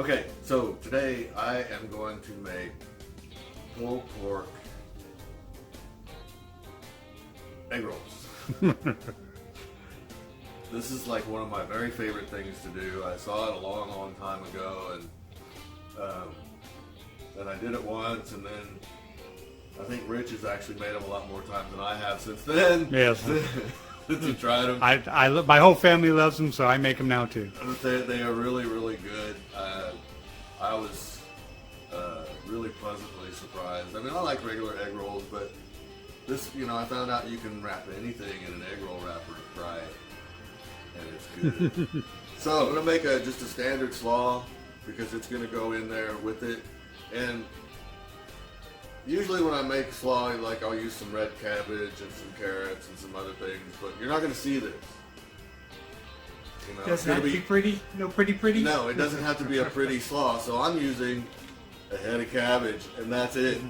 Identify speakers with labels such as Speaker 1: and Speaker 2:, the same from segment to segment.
Speaker 1: Okay, so today I am going to make pulled pork egg rolls. This is like one of my very favorite things to do. I saw it a long time ago, and I did it once, and then I think Rich has actually made them a lot more times than I have since then.
Speaker 2: Yes.
Speaker 1: Since you tried them.
Speaker 2: My whole family loves them, so I make them now too.
Speaker 1: They are really good. I was really pleasantly surprised. I mean, I like regular egg rolls, but this, I found out you can wrap anything in an egg roll wrapper and fry it, and it's good. So I'm gonna make just a standard slaw because it's gonna go in there with it. And usually when I make slaw, like I'll use some red cabbage and some carrots and some other things, but you're not gonna see this.
Speaker 2: Doesn't have to be pretty? No pretty?
Speaker 1: No, it doesn't have to be a pretty slaw. So I'm using a head of cabbage, and that's it.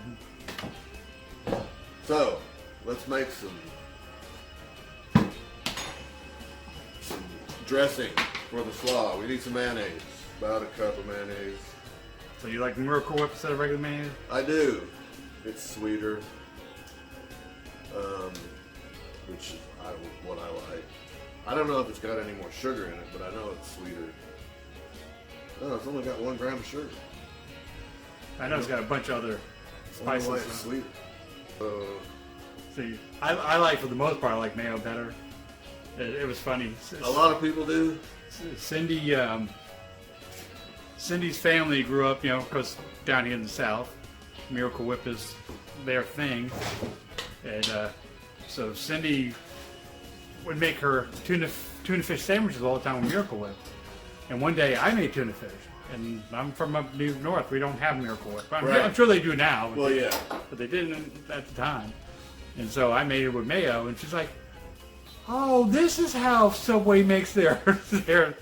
Speaker 1: So let's make some dressing for the slaw. We need some mayonnaise, about a cup of mayonnaise.
Speaker 2: So you like Miracle Whip instead of regular mayonnaise?
Speaker 1: I do. It's sweeter, which is what I like. I don't know if it's got any more sugar in it, but I know it's sweeter. No, it's only got 1 gram of sugar.
Speaker 2: I know it's got a bunch of other spices.
Speaker 1: Why it's sweet.
Speaker 2: See, I like, for the most part, I like mayo better. It was funny.
Speaker 1: A lot of people do.
Speaker 2: Cindy's family grew up, because down here in the South, Miracle Whip is their thing. And so Cindy would make her tuna fish sandwiches all the time with Miracle Whip. And one day I made tuna fish. And I'm from up New North. We don't have Miracle Whip. I'm sure they do now.
Speaker 1: Well, yeah.
Speaker 2: But they didn't at the time. And so I made it with mayo. And she's like, oh, this is how Subway makes their tuna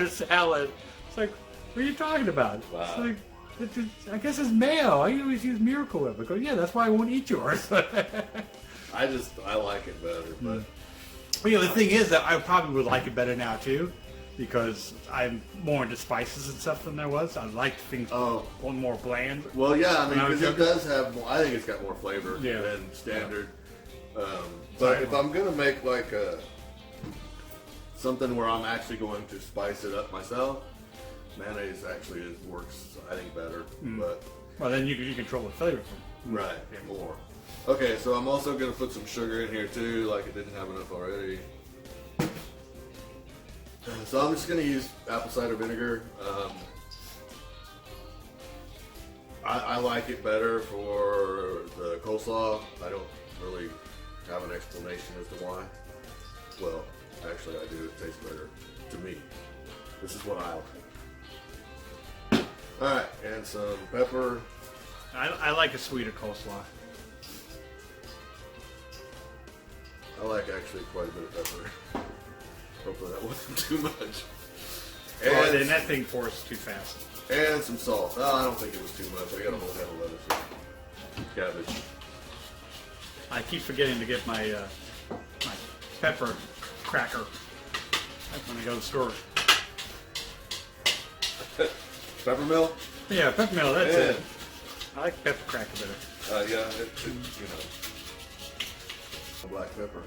Speaker 2: salad. It's like, what are you talking about?
Speaker 1: Wow.
Speaker 2: It's like, I guess it's mayo. I always use Miracle Whip. I go, yeah, that's why I won't eat yours.
Speaker 1: I like it better, but
Speaker 2: the thing is that I probably would like it better now too, because I'm more into spices and stuff than I was. I like things a little more bland.
Speaker 1: Well, yeah, I mean, because it does have more, I think it's got more flavor than standard. But if I'm gonna make like something where I'm actually going to spice it up myself, mayonnaise actually works, I think, better. But
Speaker 2: well, then you control the flavor
Speaker 1: right, more. Okay, so I'm also going to put some sugar in here too, like it didn't have enough already. So I'm just going to use apple cider vinegar. I like it better for the coleslaw. I don't really have an explanation as to why. Well, actually I do. It tastes better to me. This is what I like. Alright, and some pepper.
Speaker 2: I like a sweeter coleslaw.
Speaker 1: I like actually quite a bit of pepper. Hopefully that wasn't too much.
Speaker 2: And then that thing pours too fast.
Speaker 1: And some salt. No, I don't think it was too much. I got a whole head of lettuce and cabbage.
Speaker 2: I keep forgetting to get my my pepper cracker when I go to the store.
Speaker 1: Peppermill?
Speaker 2: Yeah, peppermill, that's it. I like pepper cracker better.
Speaker 1: Yeah, a black pepper.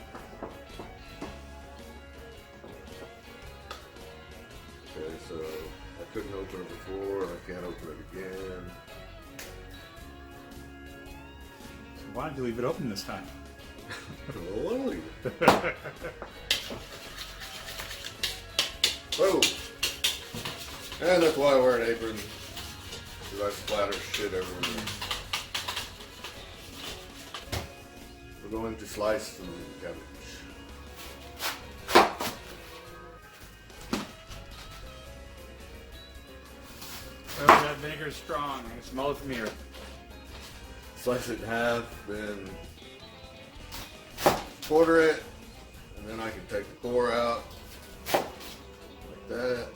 Speaker 1: Okay, so I couldn't open it before, and I can't open it again.
Speaker 2: So why did you leave it open this time?
Speaker 1: Whoa! And that's why I wear an apron, because I splatter shit everywhere. We're going to slice some cabbage.
Speaker 2: Oh, that vinegar is strong. I can smell it from here.
Speaker 1: Slice it in half, then quarter it, and then I can take the core out like that.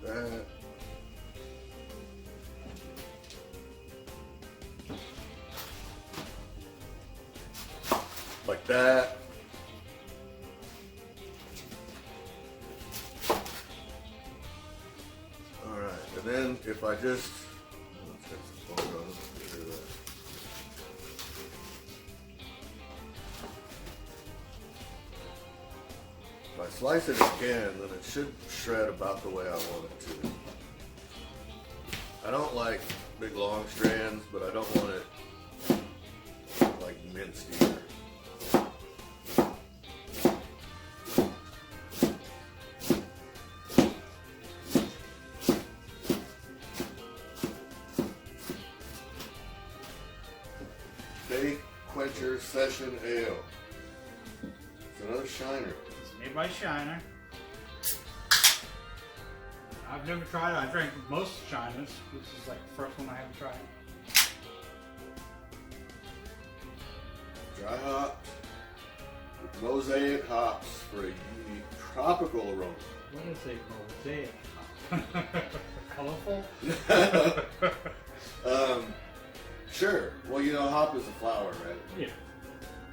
Speaker 1: That. Like that. if I just, let's get some photos. Get rid of that. If I slice it again, then it should shred about the way I want it to. I don't like big long strands, but I don't want it like minced either. Day Quencher Session Ale. It's another shiner.
Speaker 2: It's made by Shiner. I've never tried it. I drank most Shiners. This is like the first one I haven't tried.
Speaker 1: Dry hopped with mosaic hops for a unique tropical aroma.
Speaker 2: What is a mosaic? Colorful?
Speaker 1: Sure. Well, you know, hop is a flower, right?
Speaker 2: Yeah.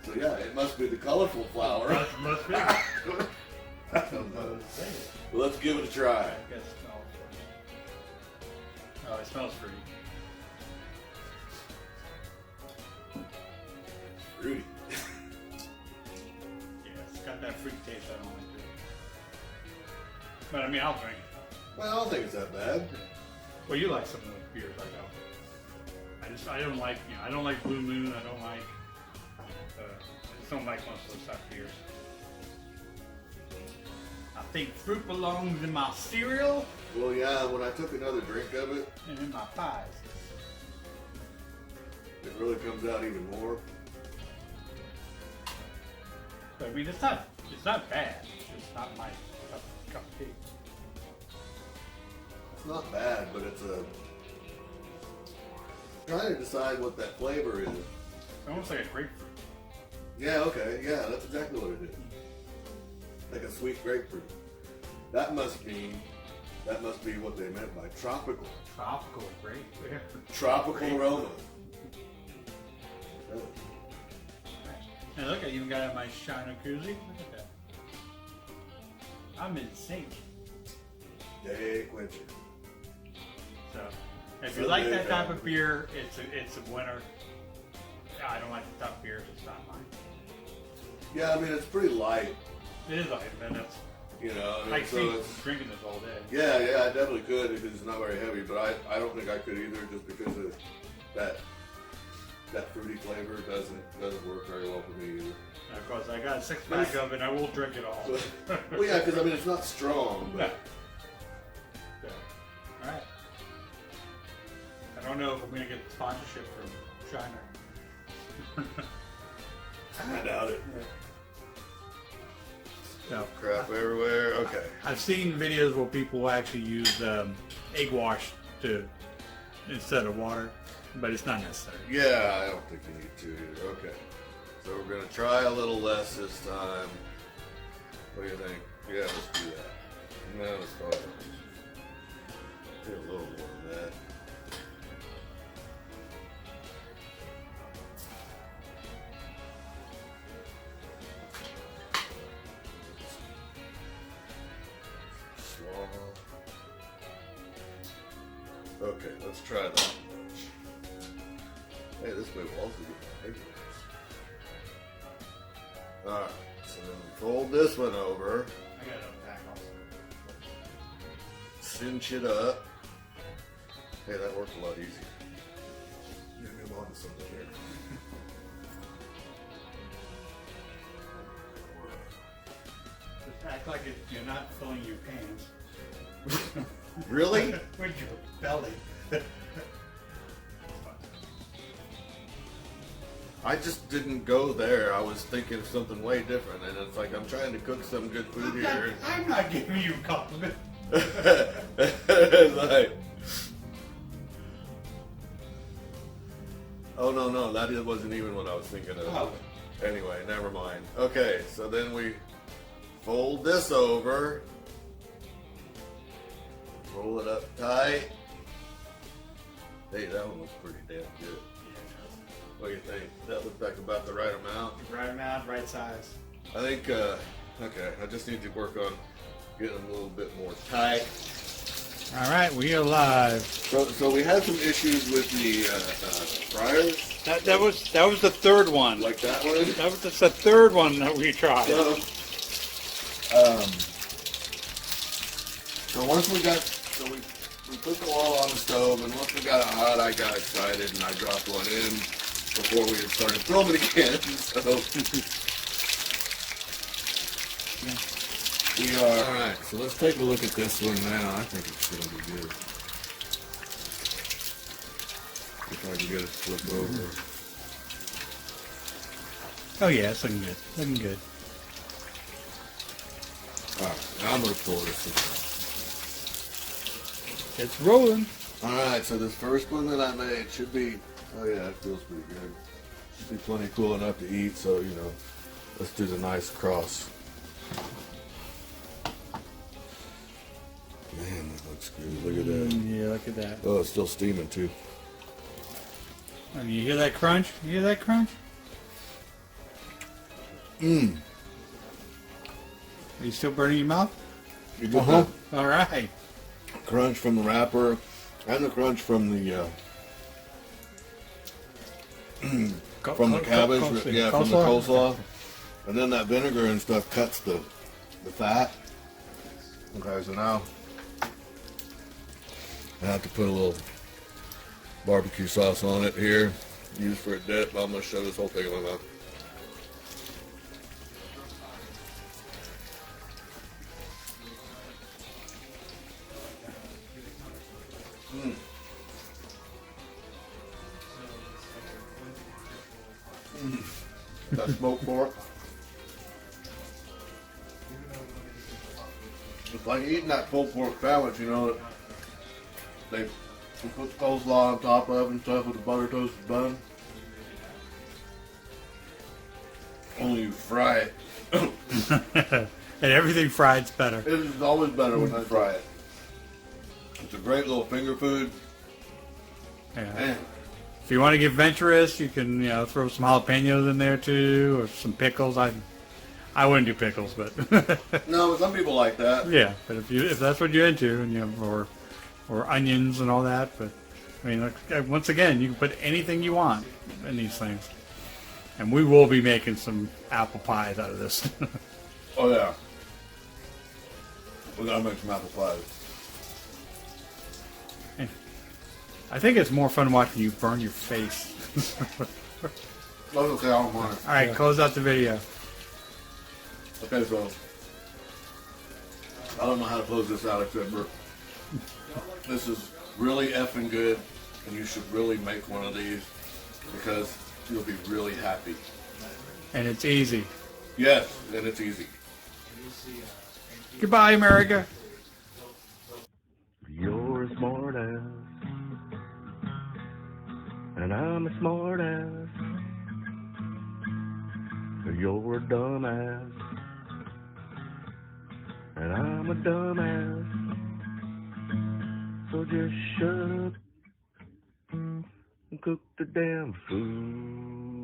Speaker 1: So yeah, it must be the colorful flower.
Speaker 2: Must be.
Speaker 1: I don't know. Well, let's give it a try.
Speaker 2: I guess it smells fruity. Oh, it smells fruity.
Speaker 1: Fruity.
Speaker 2: Yeah, it's got that fruit taste I don't like to. But I mean, I'll drink it.
Speaker 1: Well, I don't think it's that bad.
Speaker 2: Well, you like some of those beers, I don't. I don't like, you know, I don't like Blue Moon. I don't like, I just don't like most of those type of beers. I think fruit belongs in my cereal
Speaker 1: Well, yeah, when I took another drink of it,
Speaker 2: and in my pies.
Speaker 1: it really comes out even more.
Speaker 2: But I mean, it's not bad. It's just not my cup of tea.
Speaker 1: It's not bad, but it's trying to decide what that flavor is.
Speaker 2: It's almost like a grapefruit.
Speaker 1: Yeah, okay, yeah, that's exactly what it is. Like a sweet grapefruit. That must be what they meant by tropical.
Speaker 2: Tropical grapefruit.
Speaker 1: Tropical aroma.
Speaker 2: And look, I even got out my Shiner koozie. Look at that. I'm in sync.
Speaker 1: Day Quencher.
Speaker 2: So, if you like that type of beer, it's a winner. I don't like the tough beers. It's not mine.
Speaker 1: Yeah, I mean, it's pretty light,
Speaker 2: It is like a minute.
Speaker 1: you know.
Speaker 2: I
Speaker 1: so
Speaker 2: see
Speaker 1: it's,
Speaker 2: drinking this all day.
Speaker 1: yeah, I definitely could because it's not very heavy, but I don't think I could either just because of that fruity flavor doesn't work very well for me either.
Speaker 2: And of course, I got a 6-pack of it and I will drink it all.
Speaker 1: Well, yeah, because I mean, it's not strong,
Speaker 2: No.
Speaker 1: but
Speaker 2: So, alright. I don't know if I'm going to get sponsorship from Shiner.
Speaker 1: I doubt it.
Speaker 2: No.
Speaker 1: Crap everywhere. Okay.
Speaker 2: I've seen videos where people actually use egg wash instead of water, but it's not necessary.
Speaker 1: Yeah, I don't think you need to either. Okay. So we're going to try a little less this time. What do you think? Yeah, let's do that. No, let's start. Do a little more of that. Slaw. Okay, let's try that. Hey, this way will also get my egg whites. Alright, so then we fold this one over,
Speaker 2: I got it back also.
Speaker 1: cinch it up. Hey, that worked a lot easier. Let me move on to something here.
Speaker 2: Just act like you're not filling your pants.
Speaker 1: Really?
Speaker 2: With your belly.
Speaker 1: I just didn't go there. I was thinking of something way different, and it's like I'm trying to cook some good food here.
Speaker 2: I'm not giving you a compliment.
Speaker 1: It's like, oh no, that wasn't even what I was thinking of.
Speaker 2: Oh.
Speaker 1: Anyway, never mind. Okay, so then we fold this over, roll it up tight. Hey, that one looks pretty damn good. What do you think? That looks like about the right amount.
Speaker 2: Right amount, right size.
Speaker 1: I think, okay, I just need to work on getting a little bit more tight.
Speaker 2: All right, we are live.
Speaker 1: So we had some issues with the fryers.
Speaker 2: That was the third one.
Speaker 1: Like that one?
Speaker 2: That's the third one that we tried.
Speaker 1: So once we put the oil on the stove, and once we got it hot, I got excited and I dropped one in before we had started filming again. So we are all right. So let's take a look at this one now. I think it's gonna be good. If I can get it to flip over.
Speaker 2: Oh yeah, it's looking good. Looking good.
Speaker 1: All right, now I'm gonna pull this one.
Speaker 2: It's rolling.
Speaker 1: All right, so this first one that I made should be. Oh yeah, it feels pretty good. Should be plenty cool enough to eat. So let's do the nice cross. Man, that looks good. Look at that.
Speaker 2: Yeah, look at that.
Speaker 1: Oh, it's still steaming too.
Speaker 2: Oh, you hear that crunch? You hear that crunch?
Speaker 1: Mmm.
Speaker 2: Are you still burning your mouth?
Speaker 1: You get that
Speaker 2: All right.
Speaker 1: crunch from the wrapper and the crunch from the from the cabbage, from the coleslaw, and then that vinegar and stuff cuts the fat. Okay, so now I have to put a little barbecue sauce on it here, used for a dip. I'm gonna shove this whole thing in my mouth. That smoked pork. It's like eating that pulled pork sandwich, they put coleslaw on top of and stuff with a butter toasted bun. Only you fry it.
Speaker 2: And everything fried's better.
Speaker 1: It is always better when you fry it. It's a great little finger food.
Speaker 2: Yeah.
Speaker 1: Man.
Speaker 2: If you want to get venturous, you can throw some jalapenos in there too, or some pickles. I wouldn't do pickles, but
Speaker 1: No, but some people like that.
Speaker 2: yeah. But if that's what you're into, and or onions and all that, but I mean, once again, you can put anything you want in these things, and we will be making some apple pies out of this.
Speaker 1: Oh yeah. We gotta make some apple pies.
Speaker 2: I think it's more fun watching you burn your face.
Speaker 1: That's okay, I don't mind it.
Speaker 2: All right, close out the video.
Speaker 1: Okay, so I don't know how to close this out except for this is really effing good, and you should really make one of these because you'll be really happy.
Speaker 2: And it's easy.
Speaker 1: Yes, and it's easy.
Speaker 2: Goodbye, America.
Speaker 3: You're a smart ass, and I'm a smart ass. You're a dumb ass, and I'm a dumb ass. So just shut up and cook the damn food.